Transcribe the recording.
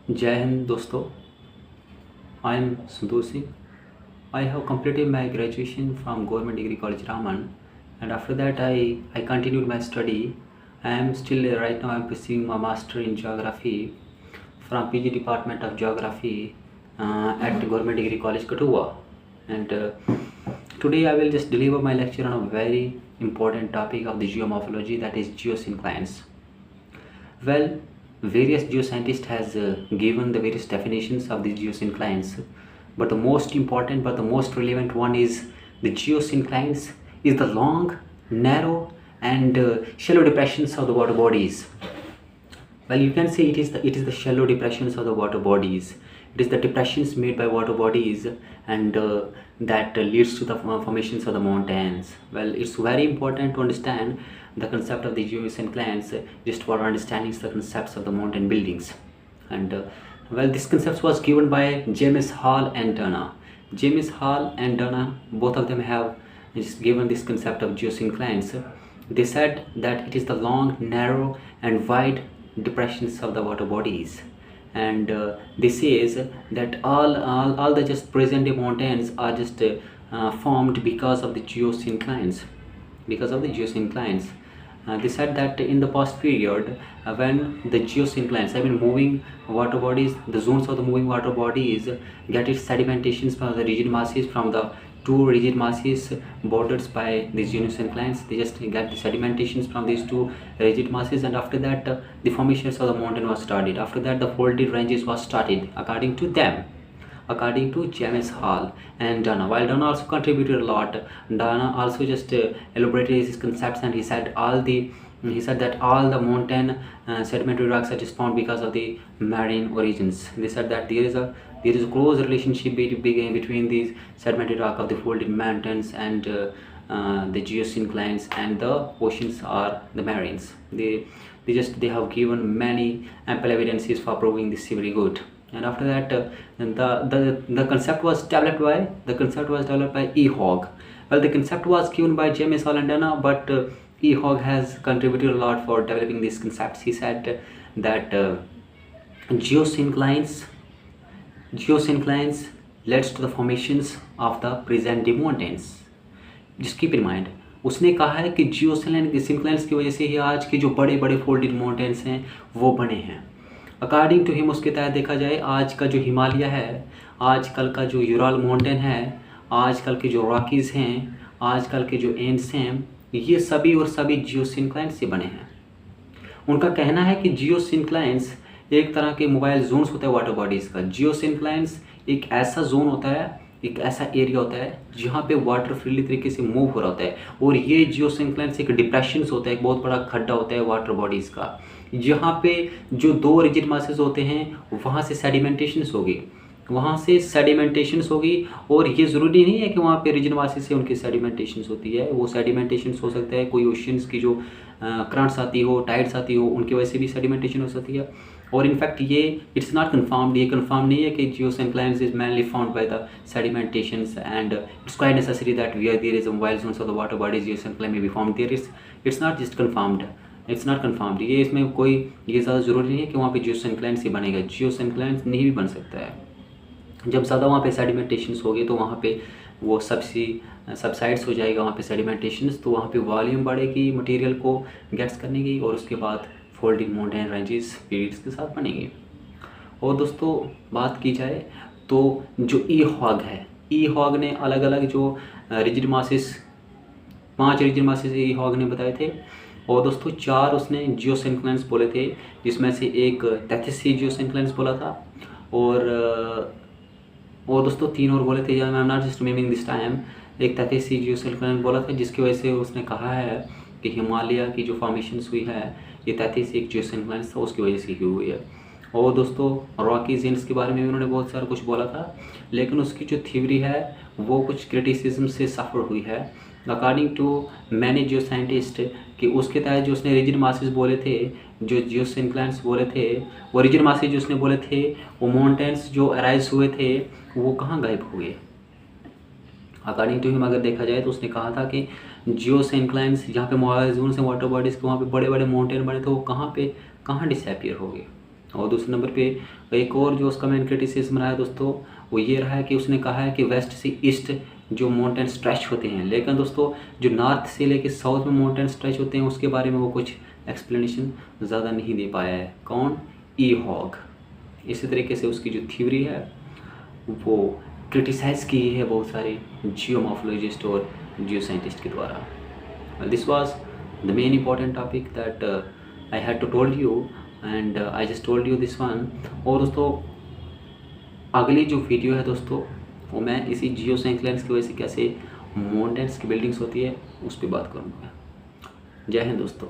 जय हिंद दोस्तों। I am Santosh Singh. I have completed my graduation from Government Degree College Raman, and after that I continued my study. I am still right now I am pursuing my master in geography from PG Department of Geography at Government Degree College Katua. And today I will just deliver my lecture on a very important topic of the geomorphology, that is geosynclines. Well, various geoscientists has given the various definitions of the geosynclines, but the most important, but the most relevant one is the geosynclines is the long, narrow, and shallow depressions of the water bodies. Well, you can say it is the shallow depressions of the water bodies. It is the depressions made by water bodies, and that leads to the formations of the mountains. Well, it's very important to understand the concept of the geosynclines just for understanding the concepts of the mountain buildings. And well, this concept was given by James Hall and Dana. James Hall and Dana, both of them have just given this concept of geosynclines. They said that it is the long, narrow, and wide depressions of the water bodies, and this is that all the just present day mountains are just formed because of the geosynclines. They said that in the past period, when the geosynclines, I mean moving water bodies, the zones of the moving water bodies get its sedimentations from the rigid masses, from the two rigid masses bordered by these geosynclines. They just get the sedimentations from these two rigid masses, and after that the formations of the mountain was started. After that the folded ranges was started according to them, according to James Hall and Dana. While Dana also contributed a lot, Dana also just elaborated his concepts, and he said that all the mountain sedimentary rocks are just found because of the marine origins. They said that there is a close relationship between these sedimentary rock of the folded mountains and the geosynclines, and the oceans are the marines. They have given many ample evidences for proving this very good. And after that the concept was developed by E. Hogg. Well, the concept was given by James Hall and Dana, but E. Hogg has contributed a lot for developing these concepts. He said that geosynclines leads to the formations of the present day mountains. Just keep in mind, उसने कहा है कि geosynclines की वजह से ही आज के जो बड़े बड़े फोल्डेड माउंटेन्स हैं वो बने हैं। अकॉर्डिंग टू हिम, उसके तहत देखा जाए, आज का जो हिमालय है, आजकल का जो यूराल माउंटेन है, आजकल के जो रॉकीज़ हैं, आजकल के जो एंड्स हैं, ये सभी और सभी जियोसिंक्लाइंस से बने हैं। उनका कहना है कि जियोसिंक्लाइंस एक तरह के मोबाइल जोन्स होता है वाटर बॉडीज़ का। जियोसिंक्लाइंस एक ऐसा जोन होता है, एक ऐसा एरिया होता है जहाँ पे वाटर फ्रीली तरीके से मूव हो रहा होता है, और ये जियोसिंक्लाइंस एक डिप्रेशंस होता है, एक बहुत बड़ा खड्डा होता है वाटर बॉडीज़ का, जहाँ पे जो दो रिजिड मासेस होते हैं वहाँ से सेडिमेंटेशंस होगी, और ये ज़रूरी नहीं है कि वहाँ पे रिजिड मासेस से उनकी सेडिमेंटेशंस होती है। वो सेडिमेंटेशंस हो सकता है कोई ओशंस की जो करंट्स आती हो, टाइड्स आती हो, उनकी वजह से भी सेडिमेंटेशन हो सकती है। और इनफैक्ट ये इट्स नॉट कन्फर्म्ड, ये कन्फर्म नहीं है कि geosynclines is mainly found by the sedimentations, and it's quite necessary that where there is mobile zones of the water bodies geosyncline में be found there is. It's not just confirmed, ये इसमें कोई ये ज़्यादा ज़रूरी नहीं है कि वहाँ पे जियोसिंक्लाइंस ही बनेगा। जियोसिंक्लाइंस नहीं भी बन सकता है। जब ज़्यादा वहाँ पे सेडिमेंटेशंस होगी तो वहाँ पे वो सबसाइड्स हो जाएगा वहाँ पे सेडिमेंटेशंस, तो वहाँ पे वॉल्यूम बढ़ेगी मटेरियल को गेट्स करने की, और उसके बाद फोल्डिंग माउंटेन रेंजेस पीरियड्स के साथ बनेंगे। और दोस्तों बात की जाए तो जो ई हॉग ने अलग अलग जो रिजिड मासेस, 5 रिजिड मासेस ई हॉग ने बताए थे, और दोस्तों 4 उसने जियोसिंक्लाइंस बोले थे, जिसमें से एक तैथिसी जियोसिंक्लाइंस बोला था, और दोस्तों 3 और बोले थे, I am not just remembering this time. एक तैथिसी जियोसिंक्लाइंस बोला था, जिसकी वजह से उसने कहा है कि हिमालय की जो फॉर्मेशंस हुई है ये तैथिसी एक जियोसिंक्लाइंस था, उसकी वजह से ही हुई है। और दोस्तों रॉकीज एंड्स के बारे में भी उन्होंने बहुत सारा कुछ बोला था, लेकिन उसकी जो थ्योरी है वो कुछ क्रिटिसिज्म से सफ़र हुई है according to many geoscientist, कि उसके तहत जो उसने रिजिड मासेस बोले थे, जो जियोसिंक्लाइंस बोले थे, वो रिजिड मासेस जो उसने बोले थे, वो माउंटेन्स जो अराइज हुए थे वो कहाँ गायब हुए। अकॉर्डिंग टू हिम अगर देखा जाए तो उसने कहा था कि जियोसिंक्लाइंस जहाँ पे मोबाइल जोन से वाटर बॉडीज़ के वहाँ पे बड़े बड़े माउंटेन बने थे, वो कहाँ डिसअपियर हो गए। और दूसरे नंबर पे एक और जो उसका मेन क्रिटिसिज्म रहा है दोस्तों, वो ये रहा है कि उसने कहा है कि वेस्ट से ईस्ट जो माउंटेन स्ट्रेच होते हैं, लेकिन दोस्तों जो नॉर्थ से लेके साउथ में माउंटेन स्ट्रेच होते हैं उसके बारे में वो कुछ एक्सप्लेनेशन ज़्यादा नहीं दे पाया है। कौन? ई हॉग। इसी तरीके से उसकी जो थ्योरी है वो क्रिटिसाइज़ की है बहुत सारे जियोमॉर्फोलॉजिस्ट और जियो साइंटिस्ट के द्वारा। This was the main important topic that I had to told you and I just told you this one. और दोस्तों अगली जो वीडियो है दोस्तों वो मैं इसी जियो साइंक्लाइंस की वजह से कैसे माउंटेन्स की बिल्डिंग्स होती है उस पर बात करूँगा। जय हिंद दोस्तों।